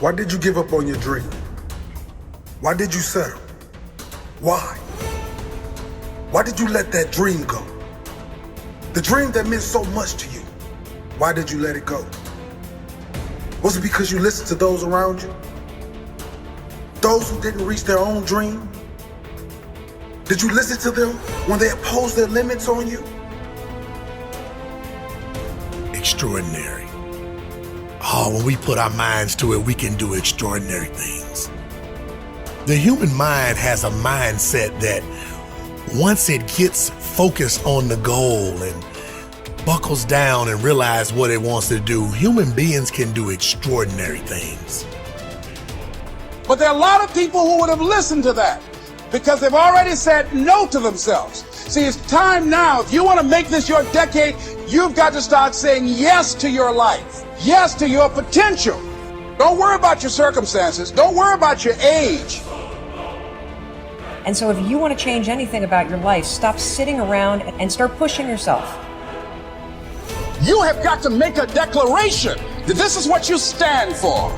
Why did you give up on your dream? Why did you settle? Why? Why did you let that dream go? The dream that meant so much to you. Why did you let it go? Was it because you listened to those around you? Those who didn't reach their own dream? Did you listen to them when they imposed their limits on you? Extraordinary. Oh, when we put our minds to it, we can do extraordinary things. The human mind has a mindset that once it gets focused on the goal and buckles down and realizes what it wants to do, human beings can do extraordinary things. But there are a lot of people who would have listened to that because they've already said no to themselves. See, it's time now. If you want to make this your decade, you've got to start saying yes to your life, yes to your potential. Don't worry about your circumstances. Don't worry about your age. And so if you want to change anything about your life, stop sitting around and start pushing yourself. You have got to make a declaration that this is what you stand for.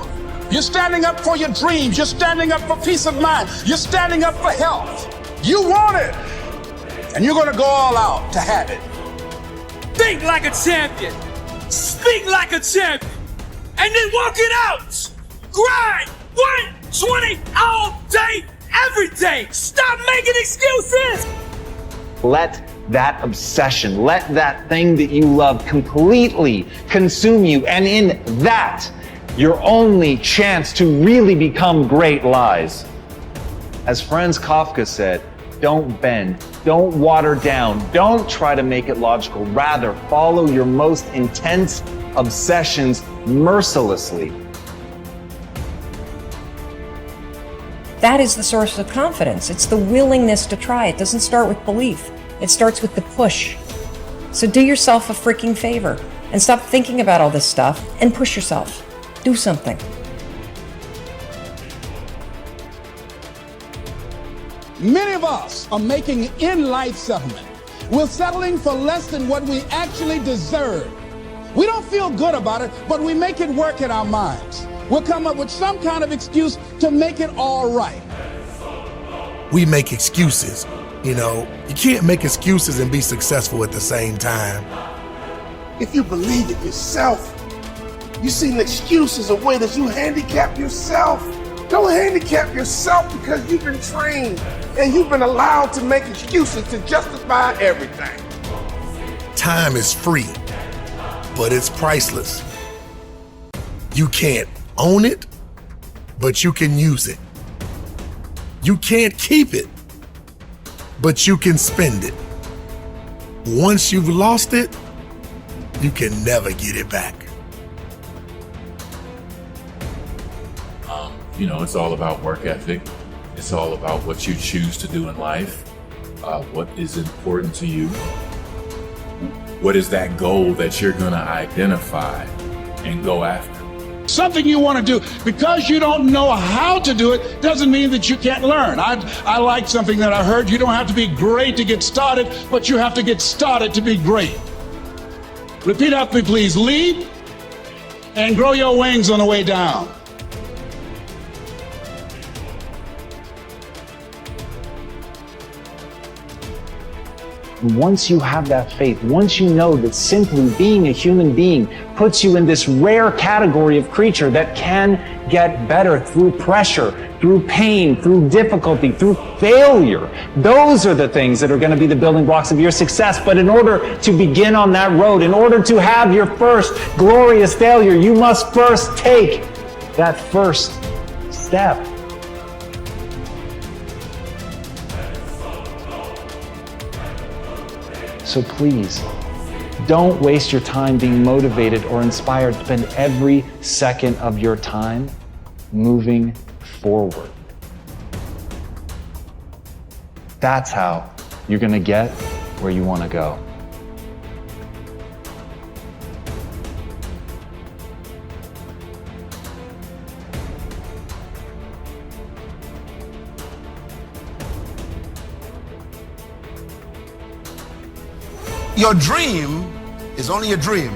You're standing up for your dreams. You're standing up for peace of mind. You're standing up for health. You want it. And you're going to go all out to have it. Think like a champion. Speak like a champion. And then walk it out. Grind 120 all day, every day. Stop making excuses. Let that obsession, let that thing that you love completely consume you. And in that, your only chance to really become great lies. As Franz Kafka said, don't bend, don't water down, don't try to make it logical. Rather, follow your most intense obsessions mercilessly. That is the source of confidence. It's the willingness to try. It doesn't start with belief. It starts with the push. So do yourself a freaking favor and stop thinking about all this stuff and push yourself. Do something. Many of us are making in-life settlement. We're settling for less than what we actually deserve. We don't feel good about it, but we make it work in our minds. We'll come up with some kind of excuse to make it all right. We make excuses. You know, you can't make excuses and be successful at the same time. If you believe it yourself, you see an excuse as a way that you handicap yourself. Don't handicap yourself because you've been trained and you've been allowed to make excuses to justify everything. Time is free, but it's priceless. You can't own it, but you can use it. You can't keep it, but you can spend it. Once you've lost it, you can never get it back. You know, it's all about work ethic. It's all about what you choose to do in life. What is important to you? What is that goal that you're going to identify and go after? Something you want to do. Because you don't know how to do it doesn't mean that you can't learn. I like something that I heard. You don't have to be great to get started, but you have to get started to be great. Repeat after me, please. Lead and grow your wings on the way down. Once you have that faith, once you know that simply being a human being puts you in this rare category of creature that can get better through pressure, through pain, through difficulty, through failure, those are the things that are going to be the building blocks of your success. But in order to begin on that road, in order to have your first glorious failure, you must first take that first step. So please, don't waste your time being motivated or inspired. Spend every second of your time moving forward. That's how you're going to get where you want to go. Your dream is only a dream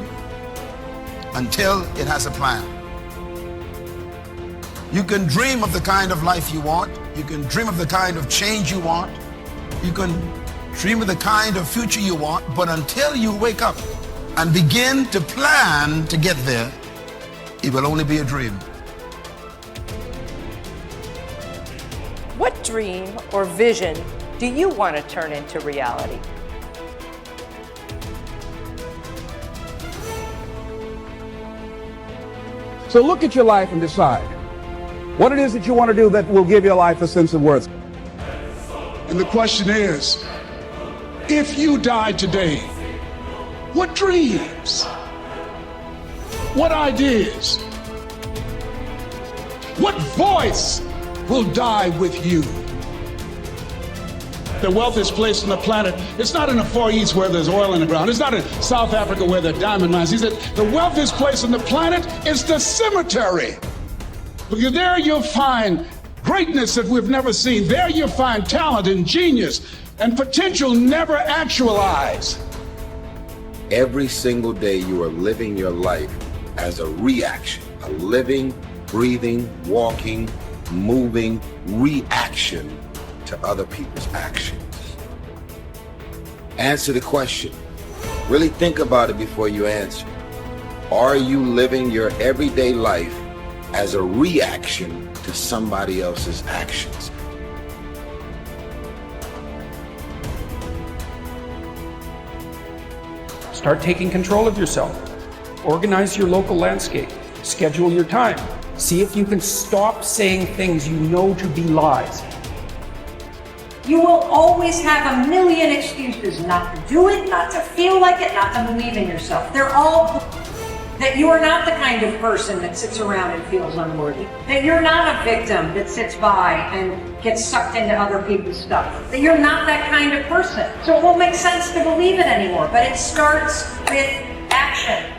until it has a plan. You can dream of the kind of life you want. You can dream of the kind of change you want. You can dream of the kind of future you want, but until you wake up and begin to plan to get there, it will only be a dream. What dream or vision do you want to turn into reality? So look at your life and decide what it is that you want to do that will give your life a sense of worth. And the question is, if you died today, what dreams, what ideas, what voice will die with you? The wealthiest place on the planet, it's not in the Far East where there's oil in the ground. It's not in South Africa where there are diamond mines. He said the wealthiest place on the planet is the cemetery. Because there you'll find greatness that we've never seen. There you'll find talent and genius and potential never actualized. Every single day you are living your life as a reaction, a living, breathing, walking, moving reaction to other people's actions. Answer the question. Really think about it before you answer. Are you living your everyday life as a reaction to somebody else's actions? Start taking control of yourself. Organize your local landscape. Schedule your time. See if you can stop saying things you know to be lies. You will always have a million excuses not to do it, not to feel like it, not to believe in yourself. They're all that you are not the kind of person that sits around and feels unworthy. That you're not a victim that sits by and gets sucked into other people's stuff. That you're not that kind of person. So it won't make sense to believe it anymore, but it starts with action.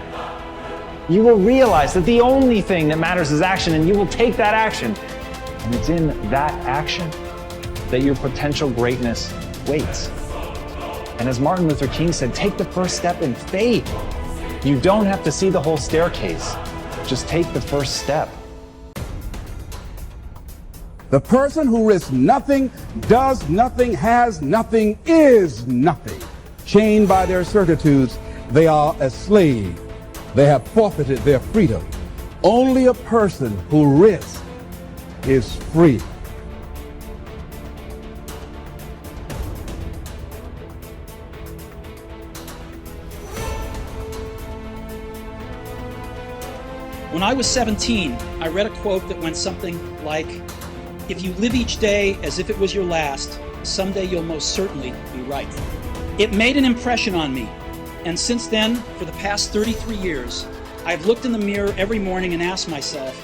You will realize that the only thing that matters is action, and you will take that action. And it's in that action that your potential greatness waits. And as Martin Luther King said, take the first step in faith. You don't have to see the whole staircase. Just take the first step. The person who risks nothing, does nothing, has nothing, is nothing. Chained by their certitudes, they are a slave. They have forfeited their freedom. Only a person who risks is free. When I was 17, I read a quote that went something like, "If you live each day as if it was your last, someday you'll most certainly be right." It made an impression on me, and since then, for the past 33 years, I've looked in the mirror every morning and asked myself,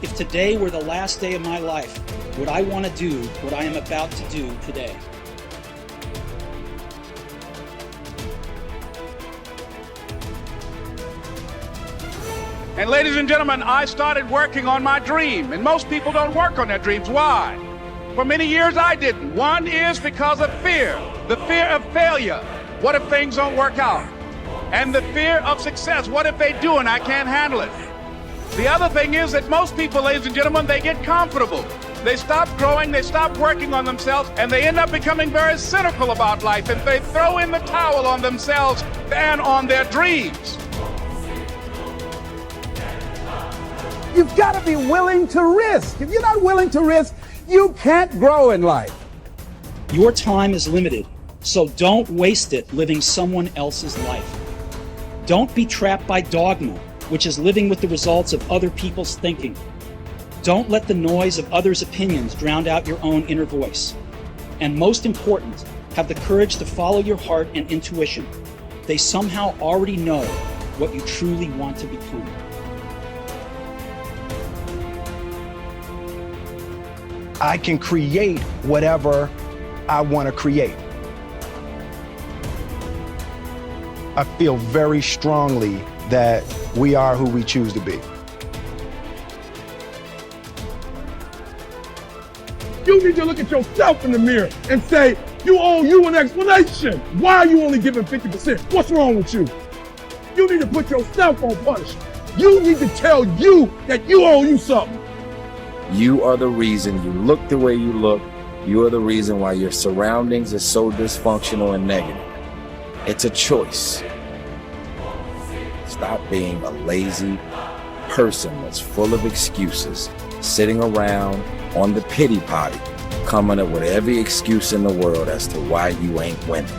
if today were the last day of my life, would I want to do what I am about to do today? And ladies and gentlemen, I started working on my dream. And most people don't work on their dreams. Why? For many years I didn't. One is because of fear. The fear of failure. What if things don't work out? And the fear of success. What if they do and I can't handle it? The other thing is that most people, ladies and gentlemen, they get comfortable. They stop growing, they stop working on themselves, and they end up becoming very cynical about life. And they throw in the towel on themselves and on their dreams. You've got to be willing to risk. If you're not willing to risk, you can't grow in life. Your time is limited, so don't waste it living someone else's life. Don't be trapped by dogma, which is living with the results of other people's thinking. Don't let the noise of others' opinions drown out your own inner voice. And most important, have the courage to follow your heart and intuition. They somehow already know what you truly want to become. I can create whatever I want to create. I feel very strongly that we are who we choose to be. You need to look at yourself in the mirror and say, you owe you an explanation. Why are you only giving 50%? What's wrong with you? You need to put yourself on punishment. You need to tell you that you owe you something. You are the reason you look the way you look. You are the reason why your surroundings are so dysfunctional and negative. It's a choice. Stop being a lazy person that's full of excuses, sitting around on the pity potty, coming up with every excuse in the world as to why you ain't winning.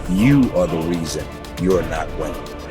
You are the reason you're not winning.